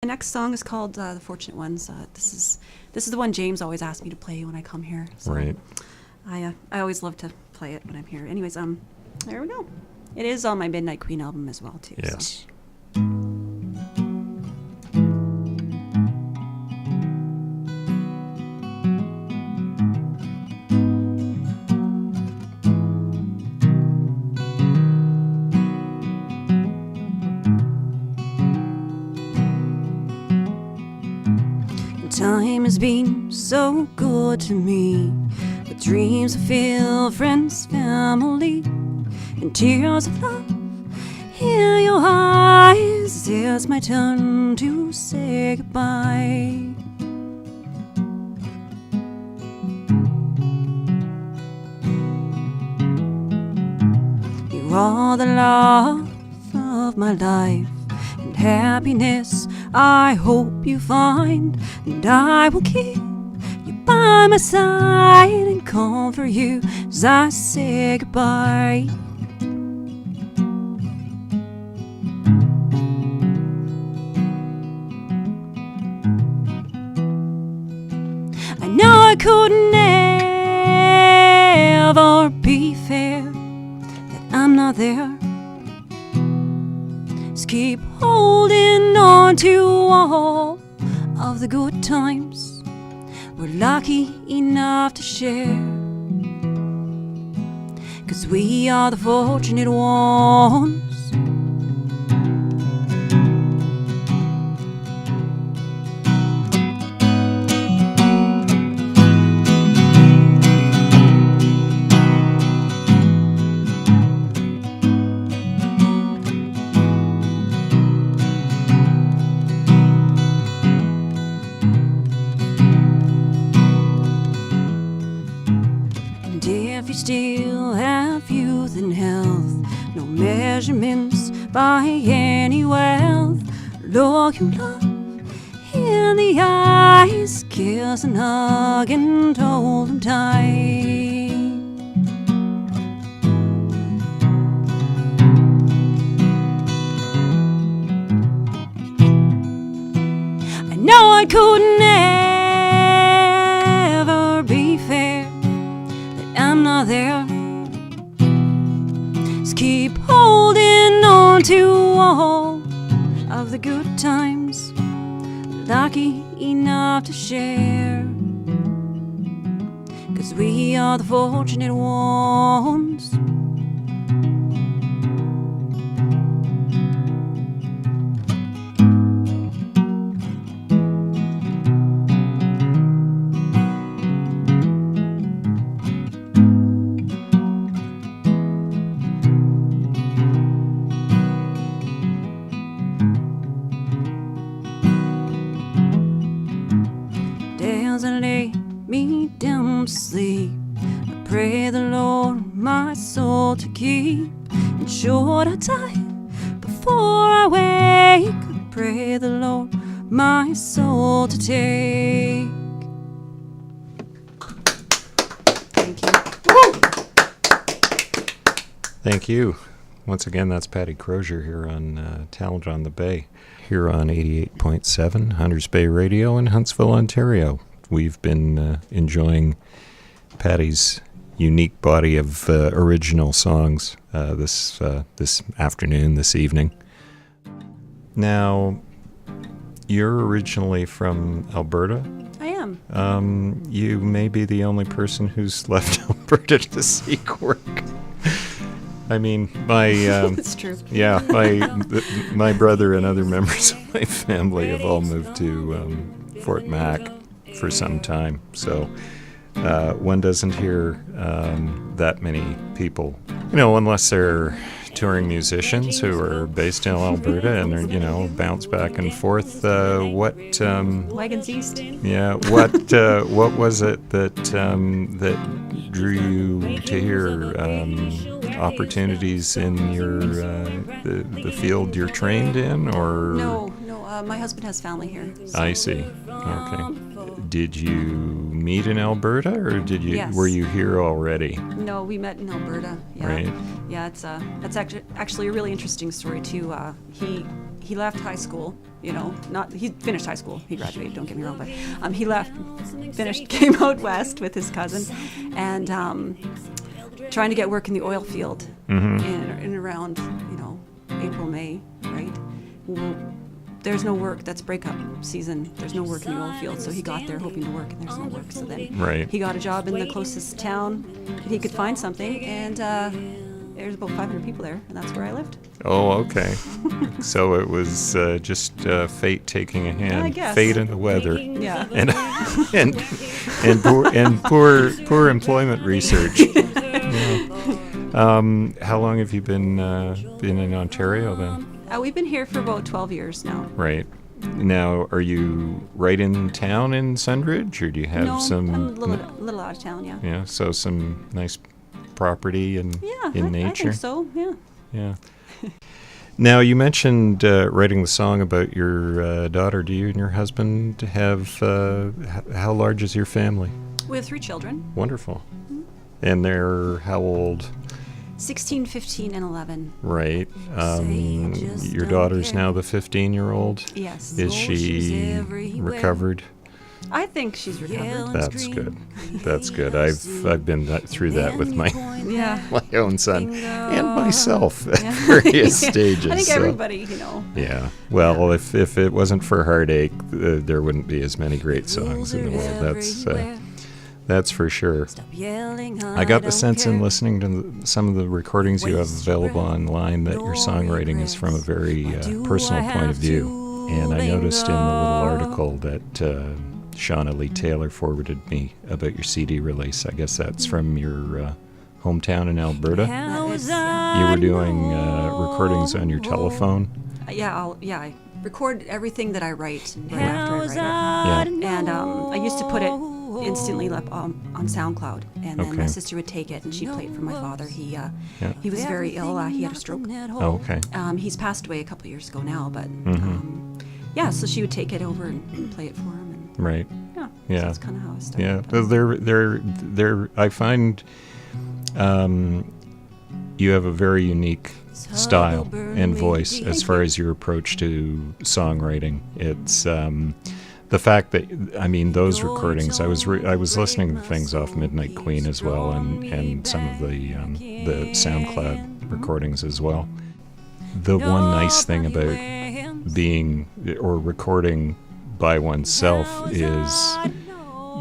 The next song is called "The Fortunate Ones." This is the one James always asks me to play when I come here. So Right. I always love to play it when I'm here. Anyways, there we go. It is on my Midnight Queen album as well too. Yes. So. Time has been so good to me, with dreams of fill, friends, family, and tears of love in your eyes. It's my turn to say goodbye. You are the love of my life, and happiness I hope you find, and I will keep you by my side and comfort you as I say goodbye. I know I could never be fair, that I'm not there. Just keep holding on to all of the good times we're lucky enough to share, 'cause we are the fortunate ones. If you still have youth and health, no measurements by any wealth, look your love in the eyes, kiss and hug and hold them tight. I know I couldn't ever be fair, I'm not there. Just keep holding on to all of the good times lucky enough to share, 'cause we are the fortunate ones. As I lay me down to sleep, I pray the Lord my soul to keep. And should I die before I wake, I pray the Lord my soul to take. Thank you. Woo! Thank you. Once again, that's Patty Crozier here on Talent on the Bay, here on 88.7 Hunters Bay Radio in Huntsville, Ontario. We've been enjoying Patty's unique body of original songs this afternoon, this evening. Now, you're originally from Alberta. I am. You may be the only person who's left Alberta to seek work. I mean, It's true. Yeah, my brother and other members of my family have all moved to Fort Mac for some time, so one doesn't hear that many people, unless they're touring musicians who are based in Alberta and they're, bounce back and forth. Wagons East. Yeah, what was it that drew you to hear opportunities in your the field you're trained in, or No. my husband has family here. I see. Okay. Did you meet in Alberta, or Yes. were you here already? No, we met in Alberta. Yeah. Right. Yeah, that's actually a really interesting story too. He left high school. He finished high school. He graduated. Don't get me wrong, but he left, finished, came out west with his cousin, and trying to get work in the oil field in around April, May, right? Well, there's no work. That's breakup season. There's no work in the oil field. So he got there hoping to work, and there's no work. So then he got a job in the closest town that he could find something, and there's about 500 people there, and that's where I lived. Oh, okay. So it was just fate taking a hand. I guess. Fate and the weather. Yeah. and poor employment research. How long have you been in Ontario then? We've been here for about 12 years now. Right. Now, are you right in town in Sundridge, or do you have some? I'm a little out of town, yeah. Yeah, so some nice property in nature. I think so, yeah. Yeah. Now, you mentioned writing the song about your daughter. Do you and your husband have, how large is your family? We have 3 children. Wonderful. And they're how old? 16, 15, and 11. Right. Your daughter's now the 15-year-old? Yes. Is she recovered? I think she's recovered. That's good. That's good. I've been through that with my own son and myself at various stages. I think everybody, Yeah. Well, if it wasn't for heartache, there wouldn't be as many great songs in the world. That's for sure. I got the sense in listening to some of the recordings you have available online that your songwriting is from a very personal point of view. And I noticed in the little article that Leigh-Talylor forwarded me about your CD release. I guess that's from your hometown in Alberta. You were doing recordings on your telephone. I record everything that I write right after I write it. Yeah. And I used to put it instantly up on SoundCloud, and then my sister would take it and she'd play it for my father. He was very ill. He had a stroke. Oh, okay. He's passed away a couple of years ago now, but so she would take it over and play it for him. And, right. Yeah. Yeah. So that's kind of how I started. Yeah. They're. I find you have a very unique style and voice as far as your approach to songwriting. It's the fact that, those recordings, I was listening to things off Midnight Queen as well, and some of the SoundCloud recordings as well. The one nice thing about being or recording by oneself is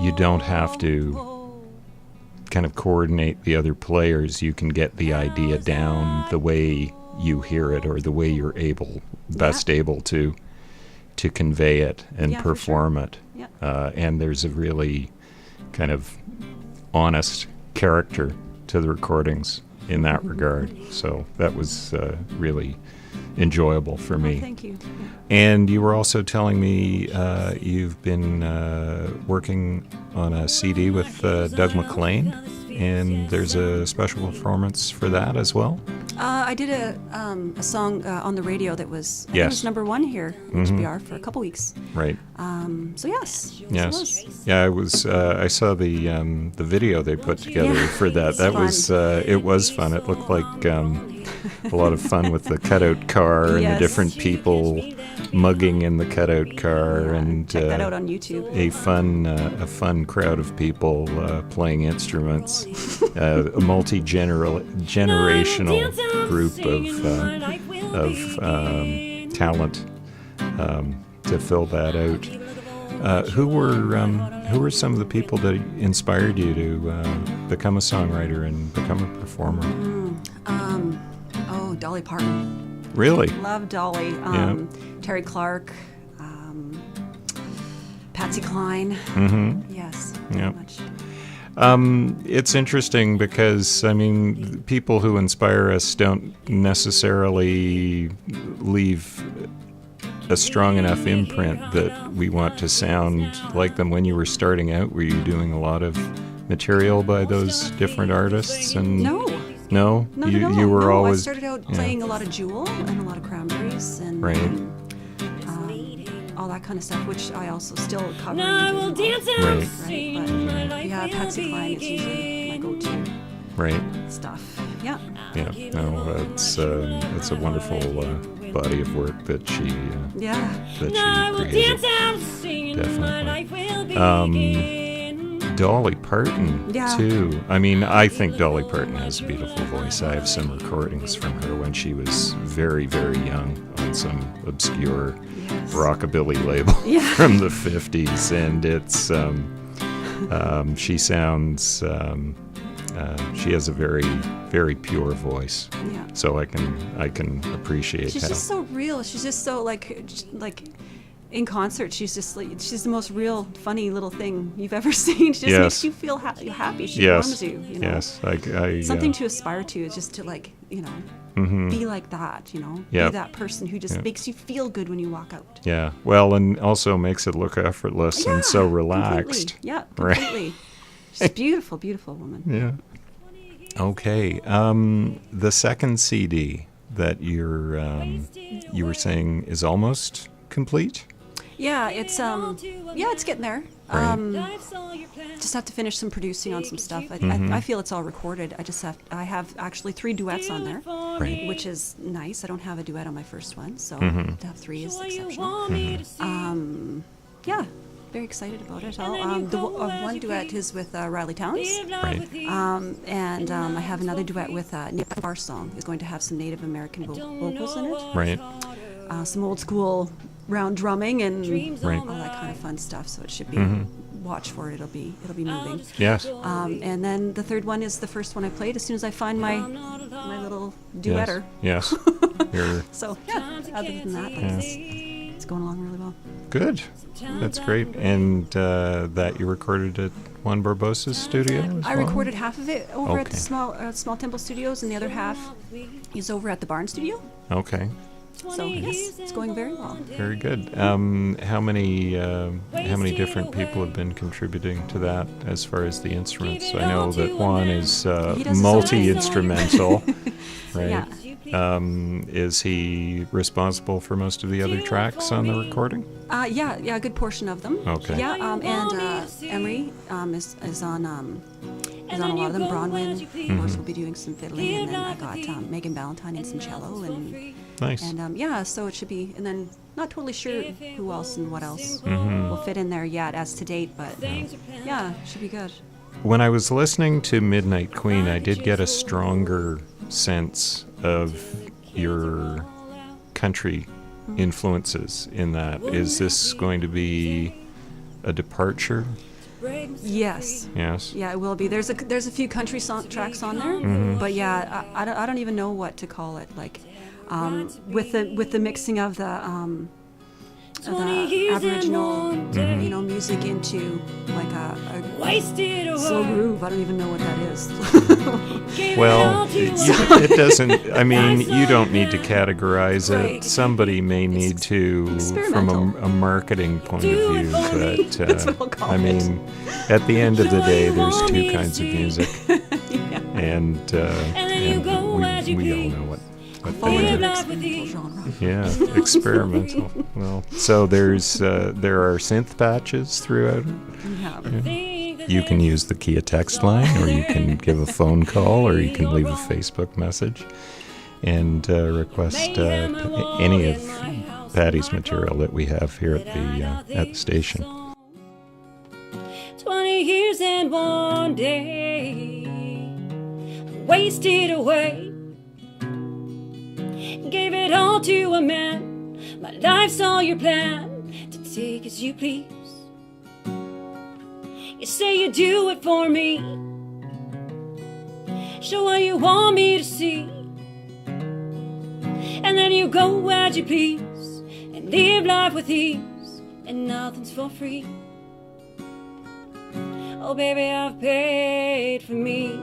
you don't have to kind of coordinate the other players. You can get the idea down the way you hear it, or the way you're best able to convey it and perform it. Yeah. And there's a really kind of honest character to the recordings in that regard. So that was really enjoyable for me. Thank you. Yeah. And you were also telling me you've been working on a CD with Doug McLean, and there's a special performance for that as well. I did a song on the radio that was, I think it was #1 here in HBR for a couple weeks. Right. So yes. Yes. Yeah, I was. I saw the video they put together for that. That was. It was fun. It looked like a lot of fun with the cutout car and the different people mugging in the cutout car, and check that out on YouTube. A fun crowd of people playing instruments. A multi-generational group of talent to fill that out. Who were some of the people that inspired you to become a songwriter and become a performer? Dolly Parton. Really? Love Dolly. Terry Clark, Patsy Cline. Yes, very much. It's interesting because, people who inspire us don't necessarily leave a strong enough imprint that we want to sound like them. When you were starting out, were you doing a lot of material by those different artists? And No, you were always. I started out playing a lot of Jewel and a lot of Cranberries, and all that kind of stuff, which I also still cover. I will dance and Right. sing. Right, My but life yeah, will Patsy Cline is usually my go-to Right. stuff. Yeah. Yeah. No, it's a wonderful body of work that she Yeah. I will created. dance and sing. My Definitely. life will begin. Dolly Parton, Yeah. too. I mean, I think Dolly Parton has a beautiful voice. I have some recordings from her when she was very, very young on some obscure Yes. rockabilly label Yeah. from the 50s, and it's she sounds she has a very, very pure voice. Yeah. So I can appreciate She's how. just so real. She's just so like in concert. She's just like she's the most real, funny little thing you've ever seen. She just Yes. makes you feel happy. She Yes. warms you. You know? Yes. I Something to aspire to is just to be like that. Yeah. Be that person who just Yeah. makes you feel good when you walk out. Yeah. Well, and also makes it look effortless and so relaxed. Completely. Yeah, Right. completely. She's beautiful, beautiful woman. Yeah. Okay. The second CD that you were saying is almost complete. Yeah, it's getting there. Right. Just have to finish some producing on some stuff. I feel it's all recorded. I have actually 3 duets on there, Right. which is nice. I don't have a duet on my first one, so Mm-hmm. to have 3 is exceptional. Yeah, very excited about it. One duet is with Riley Towns, Right. and I have another duet with Our Song is going to have some Native American vocals in it, Right. some old school round drumming and Right. all that kind of fun stuff. So it should be watch for it. It'll be moving. Yes. And then the third one is the first one I played. As soon as I find my little duetter. Yes. You're So yeah. Other than that, it's going along really well. good. That's great. And that you recorded at Juan Barbosa's studio as I well? recorded half of it over at Okay. the Small Temple Studios, and the other half is over at the Barn Studio. Okay. So yes, it's going very well. Very good. How many different people have been contributing to that as far as the instruments? I know that Juan is He does his own multi-instrumental, right? Yeah. Is he responsible for most of the other tracks on the recording? Yeah, a good portion of them. Okay. Yeah, and Emery is on a lot of them. Bronwyn, of course, will be doing some fiddling, and then I got Megan Ballantyne and some cello, and Nice. so it should be. And then not totally sure who else and what else Mm-hmm. will fit in there yet as to date, but yeah, should be good. When I was listening to Midnight Queen, I did get a stronger sense of your country influences in that. Is this going to be a departure? Yes. Yes. Yeah, it will be. There's a few country tracks on there, Mm-hmm. but yeah, I don't even know what to call it. Like, with the mixing of the Aboriginal, music into like a slow groove. I don't even know what that is. Well, it doesn't. I mean, you don't need to categorize it. Right. Somebody may need to, from Experimental. a marketing point of view. But That's what I'll call I it. mean, at the end of the day, there's 2 kinds of music, Yeah. and we all know what Fall they into are. an experimental genre. Yeah, experimental. Well, so there are synth patches throughout it. Yeah. You can use the Kia text line, or you can give a phone call, or you can leave a Facebook message and request any of Patty's material that we have here at the station. 20 years and one day wasted away. Gave it all to a man. My life's all your plan to take as you please. You say you do it for me. Show what you want me to see. And then you go as you please and live life with ease, and nothing's for free. Oh baby, I've paid for me.